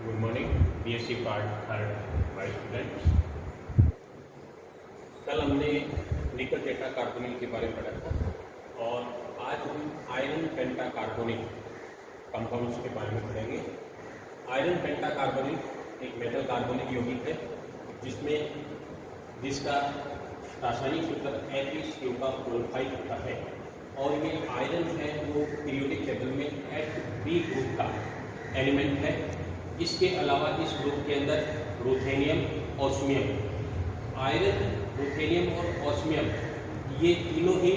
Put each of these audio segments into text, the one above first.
Good morning BSc part third vice students. कल हमने निकल टेट्रा कार्बोनिल के बारे में पढ़ा था और आज हम आयरन पेंटा कार्बोनिल कंपाउंड्स के बारे में पढ़ेंगे। आयरन पेंटा कार्बोनिल एक मेटल कार्बोनिल यौगिक है जिसका रासायनिक सूत्र HCl का क्लोराइड होता है और ये आयरन है वो पीरियोडिक टेबल में Hb ग्रुप का एलिमेंट है। इसके अलावा इस ग्रुप के अंदर रुथेनियम, ऑस्मियम, आयरन, रुथेनियम और ऑस्मियम ये तीनों ही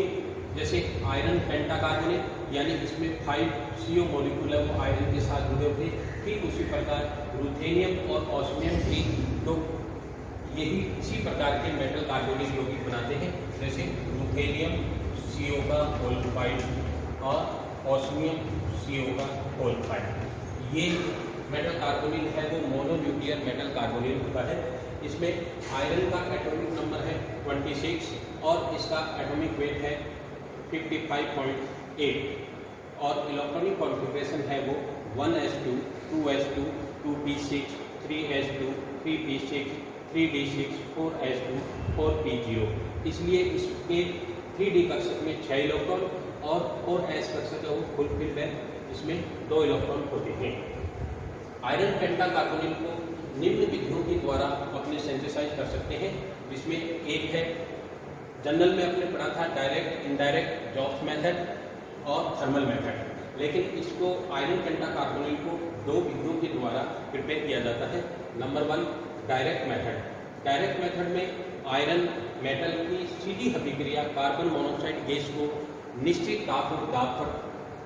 जैसे आयरन पेंटाकार्बोनेट यानी इसमें 5 CO मॉलिक्यूल है वो आयरन के साथ जुड़े हुए, ठीक उसी प्रकार रुथेनियम और ऑस्मियम भी तो यही इसी प्रकार के मेटल कार्बोनिल यौगिक बनाते हैं। जैसे रुथेनियम CO का क्लोराइड और ऑस्मियम CO का क्लोराइड। ये मेटल कार्बोनिल है वो मोनोन्यूक्लियर मेटल कार्बोनिल होता है। इसमें आयरन का एटॉमिक नंबर है 26 और इसका एटॉमिक वेट है 55.8 और इलेक्ट्रॉनिक कॉन्फ़िगरेशन है वो 1s2, 2s2, 2p6, 3s2, 3p6, 3d6, 4s2, 4p0। इसलिए इसके 3d कक्षक में 6 इलेक्ट्रॉन और 4s कक्षक है वो फुलफिल्ड है, इसमें 2 इलेक्ट्रॉन होते हैं। आयरन पेंटाकार्बोनिल को निम्न विधियों के द्वारा अपने सिंथेसाइज कर सकते हैं, जिसमें एक है जनरल में अपने पढ़ा था डायरेक्ट, इनडायरेक्ट, जॉब्स मेथड और थर्मल मेथड। लेकिन इसको आयरन पेंटाकार्बोनिल को 2 विधियों के द्वारा प्रिपेयर किया जाता है। Number 1 direct method. Direct method में आयरन मेटल की सीधी अभिक्रिया कार्बन मोनोऑक्साइड गैस को निश्चित ताप और दाब पर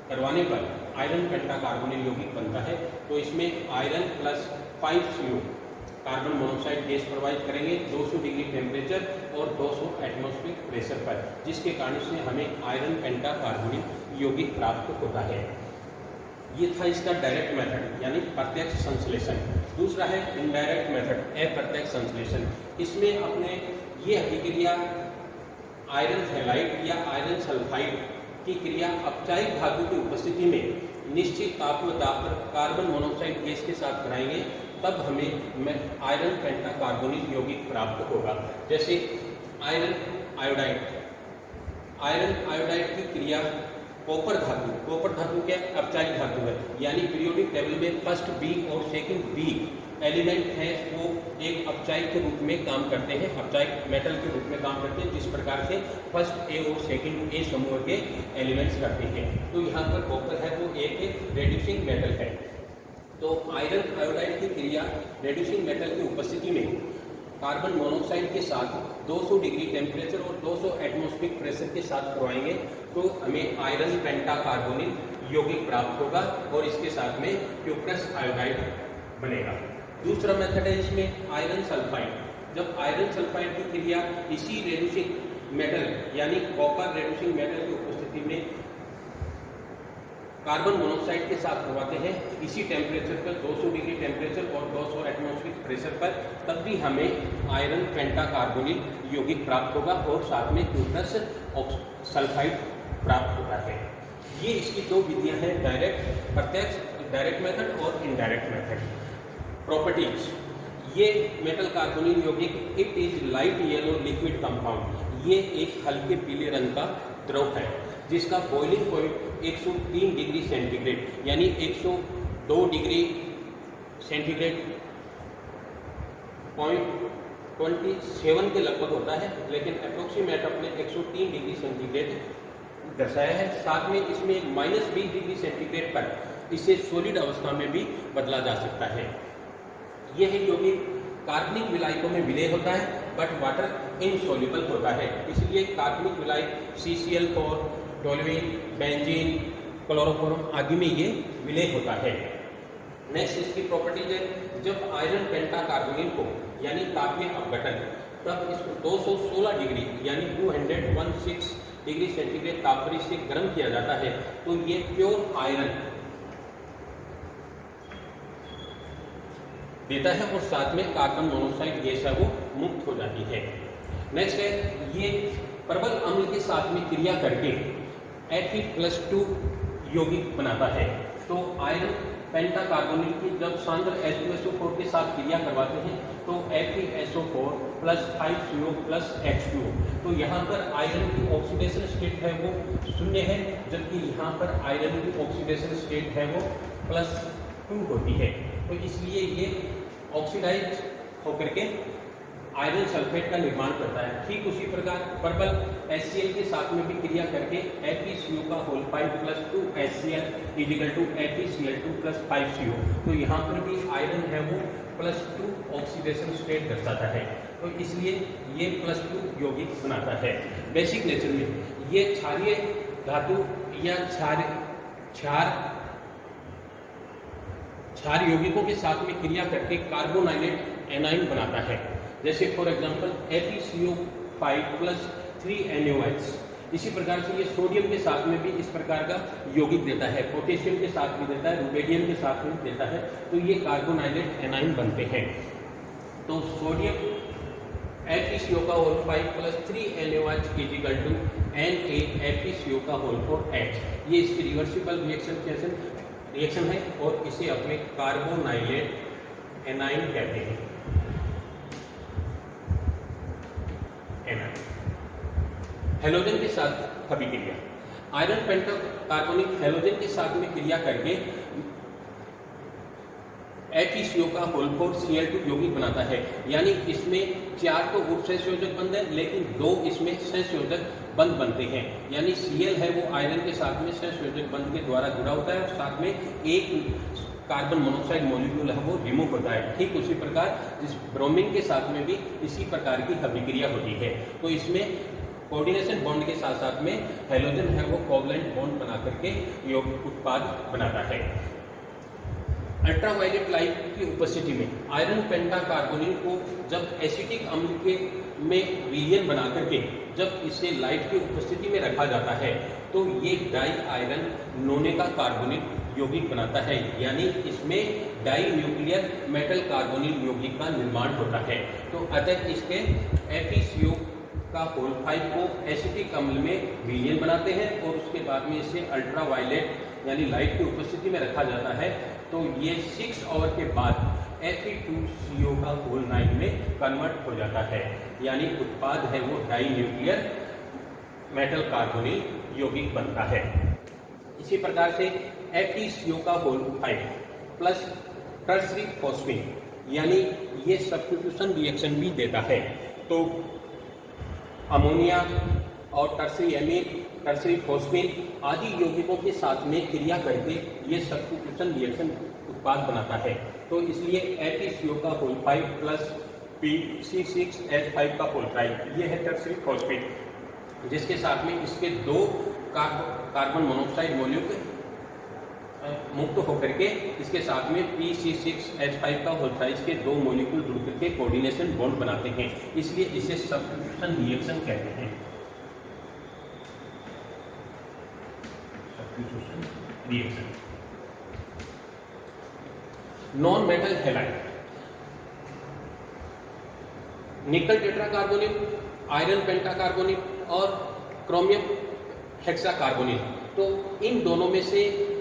करवाने पर आयरन पेंटाकार्बोनिल यौगिक बनता है। तो इसमें iron plus 5 CO carbon monoxide gas provide करेंगे 200 डिग्री टेम्परेचर और 200 एटमॉस्फेरिक प्रेशर पर, जिसके कारण से हमें आयरन पेंटाकार्बोनिल यौगिक प्राप्त होता है। ये था इसका डायरेक्ट मेथड यानी प्रत्यक्ष संश्लेषण। दूसरा है इनडायरेक्ट मेथड, अप्रत्यक्ष संश्लेषण। इसमें अपने ये अभिक्रिया आयरन हैलाइड या आयरन सल्फाइड की क्रिया अपचायिक धातु की उपस्थिति में निश्चित ताप व दाब पर कार्बन मोनोऑक्साइड गैस के साथ कराएंगे, तब हमें आयरन पेंटाकार्बोनिल यौगिक प्राप्त होगा। जैसे आयरन आयोडाइड। आयरन आयोडाइड की क्रिया कॉपर धातु क्या अपचायिक धातु है, यानी पीरियोडिक टेबल में फर्स्ट B और सेकंड B एलिमेंट है वो एक अपचायक के रूप में काम करते हैं, अपचायक मेटल के रूप में काम करते हैं, जिस प्रकार से फर्स्ट A और सेकंड A समूह के एलिमेंट्स करते हैं। तो यहाँ पर कॉपर है वो एक रेड्यूसिंग मेटल है। तो आयरन आयोडाइड की क्रिया रेड्यूसिंग मेटल की उपस्थिति में कार्बन मोनोऑक्साइड के साथ 200 डिग्री टेम्परेचर और 200 एटमॉस्फेरिक प्रेशर के साथ करवाएंगे तो हमें आयरन पेंटाकार्बोनिल यौगिक प्राप्त होगा और इसके साथ में क्यूप्रस आयोडाइड बनेगा। दूसरा मेथड है इसमें आयरन सल्फाइड। जब आयरन सल्फाइड की क्रिया इसी रेड्यूसिंग मेटल यानी कॉपर रेड्यूसिंग मेटल की उपस्थिति में कार्बन मोनोऑक्साइड के साथ करवाते हैं इसी टेम्परेचर पर 200 डिग्री टेम्परेचर और 200 एटमॉस्फेरिक प्रेशर पर, तब भी हमें आयरन पेंटाकार्बोनिल यौगिक प्राप्त होगा और साथ में क्यूप्रस सल्फाइड प्राप्त होता है। ये इसकी 2 विधियां हैं, डायरेक्ट प्रत्यक्ष डायरेक्ट मेथड और इनडायरेक्ट मेथड। प्रॉपर्टीज। ये मेटल कार्बोनिल यौगिक it is light yellow liquid compound. ये एक हल्के पीले रंग का द्रव है जिसका बॉइलिंग पॉइंट 103 डिग्री सेंटीग्रेड यानी 102 डिग्री सेंटीग्रेड .27 के लगभग होता है, लेकिन अप्रोक्सीमेट अपने 103 डिग्री सेंटीग्रेड दर्शाया है। साथ में इसमें -20 डिग्री सेंटीग्रेड पर इसे सॉलिड अवस्था में भी बदला जा सकता है। यह यौगिक कार्बनिक विलायकों में विलय होता है बट वाटर इनसॉल्युबल होता है, इसलिए कार्बनिक विलायक CCl4, टोल्यूइन, बेंजीन, क्लोरोफॉर्म आदि में ये विलय होता है। नेक्स्ट इसकी प्रॉपर्टीज है, जब आयरन पेंटाकार्बोनिल को यानी तापीय अपघटन तब इसको 216 डिग्री यानी 216 डिग्री सेंटीग्रेड तापमान से गर्म किया जाता है तो ये प्योर आयरन देता है और साथ में कार्बन मोनोऑक्साइड गैस है वो मुक्त हो जाती है। नेक्स्ट है ये प्रबल अम्ल के साथ में क्रिया करके Fe+2 यौगिक बनाता है। तो आयरन पेंटाकार्बोनिल की जब सांद्र H2SO4 के साथ क्रिया करवाते हैं तो FeSO4 plus 5CO plus H2O। तो यहाँ पर आयरन की ऑक्सीडेशन स्टेट है वो 0 है, जबकि यहाँ पर आयरन की ऑक्सीडेशन स्टेट है वो +2 होती है। तो इसलिए ये ऑक्सीडाइज होकर के आयरन सल्फेट का निर्माण करता है। ठीक उसी प्रकार पर्पल HCl के साथ में भी क्रिया करके FeCO5 plus 2HCl FeCl2 plus 5CO। तो यहाँ पर भी आयरन है वो +2 ऑक्सीडेशन स्टेट दर्शाता है, तो इसलिए ये +2 यौगिक बनाता है। बेसिक नेचर में ये क्षारीय धातु या क्षार यौगिकों के साथ में क्रिया करके कार्बोनाइलेट एनाइन बनाता है। जैसे for example FeCO5 plus 3NaOH। इसी प्रकार से ये सोडियम के साथ में भी इस प्रकार का यौगिक देता है, पोटेशियम के साथ भी देता है, रुबेडियम के साथ भी देता है, तो ये कार्बोनाइलेट एनाइन बनते हैं। तो sodium FeCO5 plus 3NaOH NaFeCO4H, ये इसकी रिवर्सिबल रिएक्शन है और इसे अपने कार्बोनाइलेट एनाइन कहते हैं। हेलोजन के साथ अभिक्रिया, आयरन पेंटाकार्बोनिक हेलोजन के साथ में क्रिया करके FeCO4 Cl2 यौगिक बनाता है। यानी इसमें 4 तो उपसंयोजक बंध है, लेकिन 2 इसमें संयोजक बंध बनते हैं। यानी Cl है वो आयरन के साथ में संयोजक बंध के द्वारा जुड़ा होता है और साथ में एक कार्बन मोनोक्साइड मॉलिक्यूल है वो रिमूव होता है। ठीक उसी प्रकार इस ब्रोमीन के साथ में भी इसी प्रकार की अभिक्रिया होती है। तो इसमें कोऑर्डिनेशन बॉन्ड के साथ साथ में हेलोजन है वो कोवलेंट बॉन्ड बना करके यौगिक उत्पाद बनाता है। अल्ट्रावायलेट लाइट की उपस्थिति में आयरन पेंटाकार्बोनिल को जब एसिटिक अम्ल के में विलयन बना करके जब इसे लाइट की उपस्थिति में रखा जाता है तो ये डाई आयरन नोने का कार्बोनिल यौगिक बनाता है। यानी इसमें डाई न्यूक्लियर मेटल कार्बोनिल यौगिक का निर्माण होता है। तो अतः इसके FeCO5 को एसिटिक अम्ल में विलयन बनाते हैं और उसके बाद में इसे अल्ट्रावायलेट यानी लाइट की उपस्थिति में रखा जाता है। तो ये 6 आवर के बाद Fe2CO9 में कन्वर्ट हो जाता है। यानी उत्पाद है वो डाई न्यूक्लियर मेटल कार्बोनिल यौगिक बनता है। इसी प्रकार से FeCO5 प्लस टर्सरी फॉस्फेट यानी ये सब्स्टिट्यूशन रिएक्शन भी देता है। तो अमोनिया और टर्सरी एमीन, टर्सरी फॉस्फेट आदि यौगिकों के साथ में क्रिया करके ये सब्स्टिट्यूशन रिएक्शन उत्पाद बनाता है। तो इसलिए FeCO5 प्लस PC6H5 ये है टर्सरी फॉस्फेट, जिसके साथ में इसके 2 कार्बन मोनोक्साइड मॉलिक्यूल मुक्त होकर के इसके साथ में PC6H5 के 2 मॉलिक्यूल जुड़ करके कोऑर्डिनेशन बॉन्ड बनाते हैं। इसलिए इसे सब्स्टिट्यूशन रिएक्शन कहते हैं। Substitution reaction. Non metal halide, निकल टेट्राकार्बोनिल, आयरन पेंटाकार्बोनिल और क्रोमियम हेक्साकार्बोनिल। तो इन दोनों में से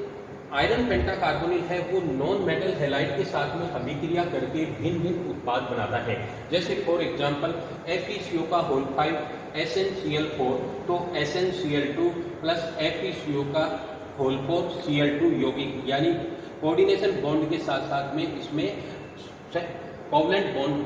आयरन पेंटाकार्बोनिल है वो नॉन मेटल हैलाइड के साथ में अभिक्रिया करके भिन्न भिन्न उत्पाद बनाता है। जैसे फॉर एग्जांपल FeCO5 SnCl4, तो SnCl2 प्लस FeCO4 Cl2 यौगिक यानी कोऑर्डिनेशन बॉन्ड के साथ साथ में इसमें कोवलेंट बॉन्ड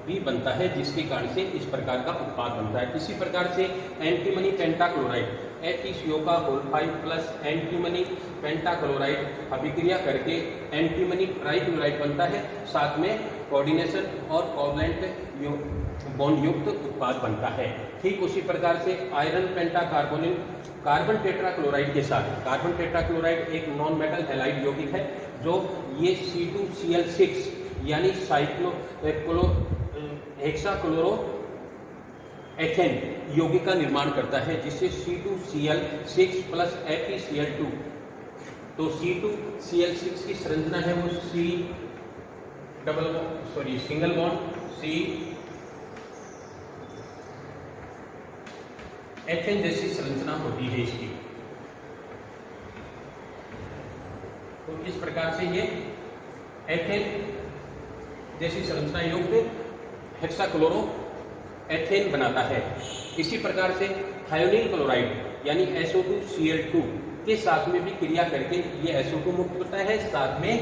भी बनता है, जिसके कारण से इस प्रकार का उत्पाद बनता है। इसी प्रकार से antimony pentachloride FeCO5 plus antimony pentachloride अभिक्रिया करके एंटीमनी ट्राइक्लोराइड बनता है, साथ में कोऑर्डिनेशन और कोवलेंट बॉन्ड युक्त उत्पाद बनता है। ठीक उसी प्रकार से आयरन पेंटाकार्बोनिल कार्बन टेट्राक्लोराइड के साथ, कार्बन टेट्राक्लोराइड एक नॉन मेटल हैलाइड यौगिक है जो ये C2Cl6 यानी हेक्साक्लोरोएथेन यौगिक का निर्माण करता है, जिससे C2Cl6 प्लस FeCl2। तो C2Cl6 की संरचना है वो सिंगल बॉन्ड C एथेन जैसी संरचना होती है इसकी। तो इस प्रकार से ये एथेन जैसी संरचना युक्त हेक्साक्लोरो एथेन बनाता है। इसी प्रकार से थायोनील क्लोराइड यानी SO2Cl2 के साथ में भी क्रिया करके ये SO2 मुक्त होता है, साथ में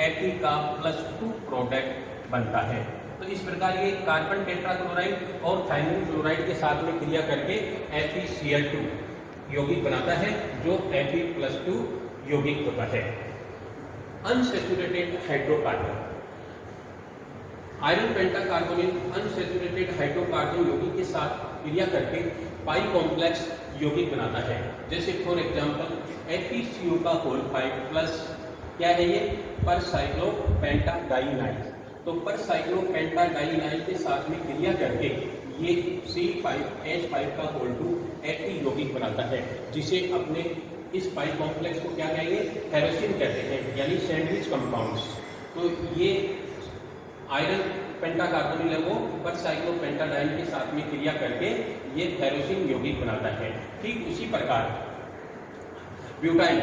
Fe का +2 प्रोडक्ट बनता है। तो इस प्रकार ये कार्बन टेट्राक्लोराइड और थायोनील क्लोराइड के साथ में क्रिया करके FeCl2 यौगिक बनाता है, जो Fe+2 यौगिक होता है। Unsaturated hydrocarbon iron pentacarbonyl unsaturated hydrocarbon यौगिक के साथ क्रिया करके पाई कॉम्प्लेक्स यौगिक बनाता है। जैसे फॉर एग्जांपल FeCO का होल 5 प्लस क्या है ये परसाइक्लोपेंटाडाइनाइल। तो परसाइक्लोपेंटाडाइनाइल के साथ में क्रिया करके ये C5H5 का होल 2 Fe यौगिक बनाता है, जिसे अपने इस पाई कॉम्प्लेक्स को क्या कहेंगे, हेरोसिन कहते हैं, यानी सैंडविच कंपाउंड्स। तो ये आयरन पेंटाकार्बोनिल है वो परसाइक्लोपेंटाडाइल के साथ में क्रिया करके ये थैरोसिन यौगिक बनाता है। ठीक उसी प्रकार ब्यूटाइल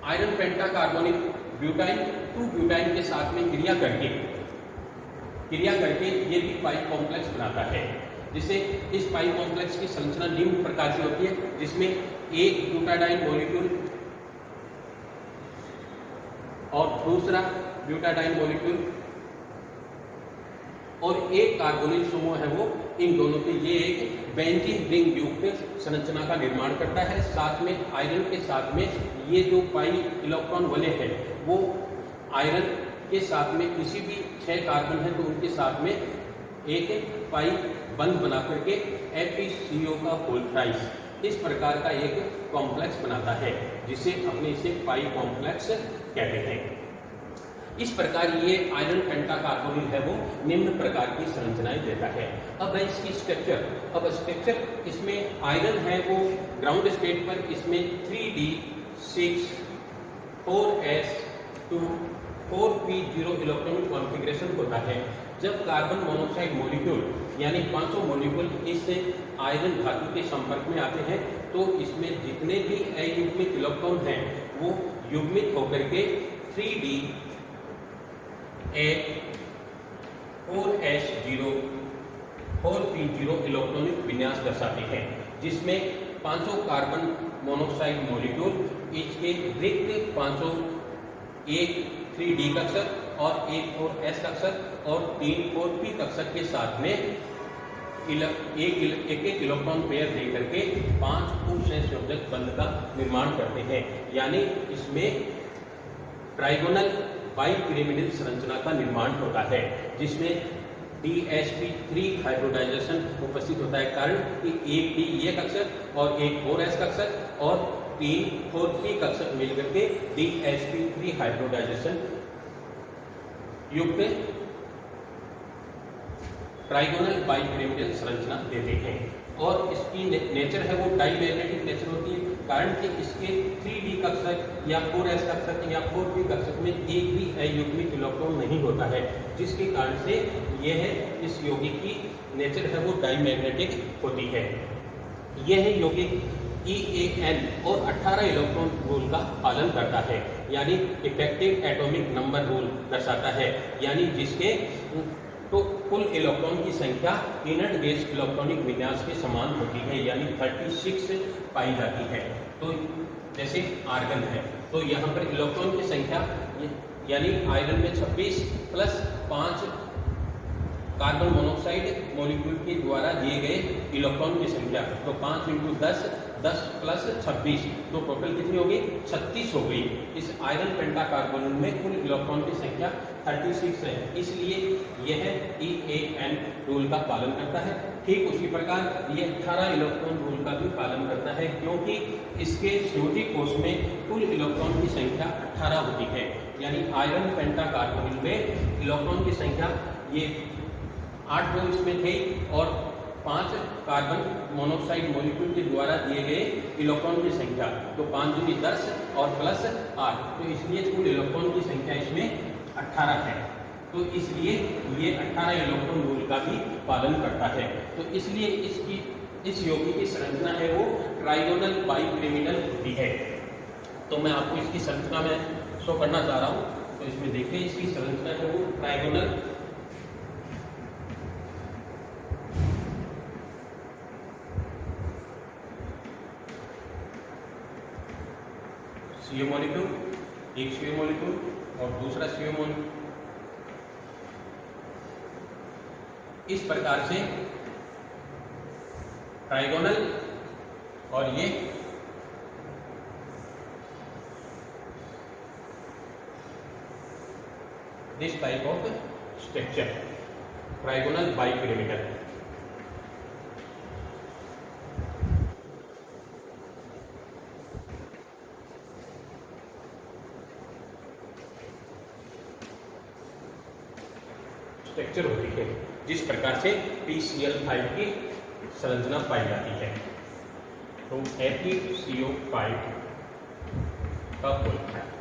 आयरन पेंटाकार्बोनिल ब्यूटाइल 2-ब्यूटाइल के साथ में क्रिया करके ये भी पाई कॉम्प्लेक्स बनाता है। जिसे इस पाई कॉम्प्लेक्स की संरचना निम्न प्रकार से होती है, जिसमें एक ब्यूटाडाइन मॉलिक्यूल और दूसरा ब्यूटाडाइन मॉलिक्यूल और एक कार्बोनिल समूह है वो, इन दोनों के ये एक बेंजीन रिंग युक्त संरचना का निर्माण करता है। साथ में आयरन के साथ में ये जो पाई इलेक्ट्रॉन वाले हैं वो आयरन के साथ में किसी भी 6 कार्बन है तो उनके साथ में एक पाई बंध बना करके FeCO का होल थ्राइस इस प्रकार का एक कॉम्प्लेक्स बनाता है, जिसे अपने इसे पाई कॉम्प्लेक्स कहते हैं। इस प्रकार ये आयरन पेंटाकार्बोनिल है वो निम्न प्रकार की संरचनाएं देता है। अब है इसकी स्ट्रक्चर। अब स्ट्रक्चर इसमें आयरन है वो ग्राउंड स्टेट पर इसमें 3D6 4s2 4p0 electronic configuration होता है। जब कार्बन मोनोऑक्साइड मॉलिक्यूल यानी 500 मॉलिक्यूल इस आयरन धातु के संपर्क में आते हैं तो इसमें जितने भी अयुग्मित इलेक्ट्रॉन हैं वो युग्मित होकर के 3D 4s0 4p0 इलेक्ट्रॉनिक विन्यास दर्शाते हैं, जिसमें 500 कार्बन मोनोऑक्साइड मॉलिक्यूल इसके रिक्त 500 एक 3D कक्षक और एक 4s कक्षक और 3 4p कक्षक के साथ में एक इलेक्ट्रॉन पेयर दे करके 5 उपसंयोजक बंध का निर्माण करते हैं। यानी इसमें ट्राइगोनल बाइपिरामिडल संरचना का निर्माण होता है, जिसमें DsP3 हाइब्रिडाइजेशन उपस्थित होता है। कारण कि एक D ये कक्षक और एक 4s कक्षक और 3 4p कक्षक मिलकर के DsP3 हाइब्रिडाइजेशन युक्त ट्राइगोनल बाइपिरामिडल संरचना देते हैं। और इसकी नेचर है वो डाइमैग्नेटिक नेचर होती है, कारण कि इसके 3D कक्षक या 4s कक्षक या 4p कक्षक में एक भी अयुग्मित इलेक्ट्रॉन नहीं होता है, जिसके कारण से यह इस यौगिक की नेचर है वो डाइमैग्नेटिक होती है। यह यौगिक EAN और 18 इलेक्ट्रॉन रूल का पालन करता है, यानी इफेक्टिव एटॉमिक नंबर रूल दर्शाता है, यानी जिसके तो कुल इलेक्ट्रॉन की संख्या इनर्ट गैस इलेक्ट्रॉनिक विन्यास के समान होती है, यानी 36 पाई जाती है। तो जैसे आर्गन है तो यहाँ पर इलेक्ट्रॉन की संख्या यानी आयरन में 26 प्लस 5 कार्बन मोनोऑक्साइड मॉलिक्यूल के द्वारा दिए गए इलेक्ट्रॉन की संख्या, तो 5 × 10 10 प्लस 26 तो टोटल कितनी होगी 36 हो गई। इस आयरन पेंटाकार्बोनिल में कुल इलेक्ट्रॉन की संख्या 36 है, इसलिए यह EAN रूल का पालन करता है। ठीक उसी प्रकार ये 18 इलेक्ट्रॉन रूल का भी पालन करता है, क्योंकि इसके संयोजी कोष में कुल इलेक्ट्रॉन की संख्या 18 होती है। यानी आयरन पेंटाकार्बोनिल में इलेक्ट्रॉन की संख्या ये 8 तो इसमें थे और 5 कार्बन मोनोऑक्साइड मॉलिक्यूल के द्वारा दिए गए इलेक्ट्रॉन की संख्या, तो 5 दूनी 10 और प्लस 8, तो इसलिए कुल इलेक्ट्रॉन की संख्या इसमें 18 है। तो इसलिए ये 18 इलेक्ट्रॉन रूल का भी पालन करता है। तो इसलिए इस यौगिक की संरचना है वो ट्राइगोनल बाइपिरामिडल होती है। तो मैं आपको इसकी संरचना में शो करना चाह रहा हूँ। तो इसमें देखिए इसकी संरचना है वो ट्राइगोनल CO मॉलिक्यूल, एक CO मॉलिक्यूल और दूसरा CO मॉलिक्यूल। इस प्रकार से ट्राइगोनल और ये this type of structure trigonal bipyramidal. Structure होती है जिस प्रकार से PCl5 की संरचना पाई जाती है। तो FeCO5 का होता है।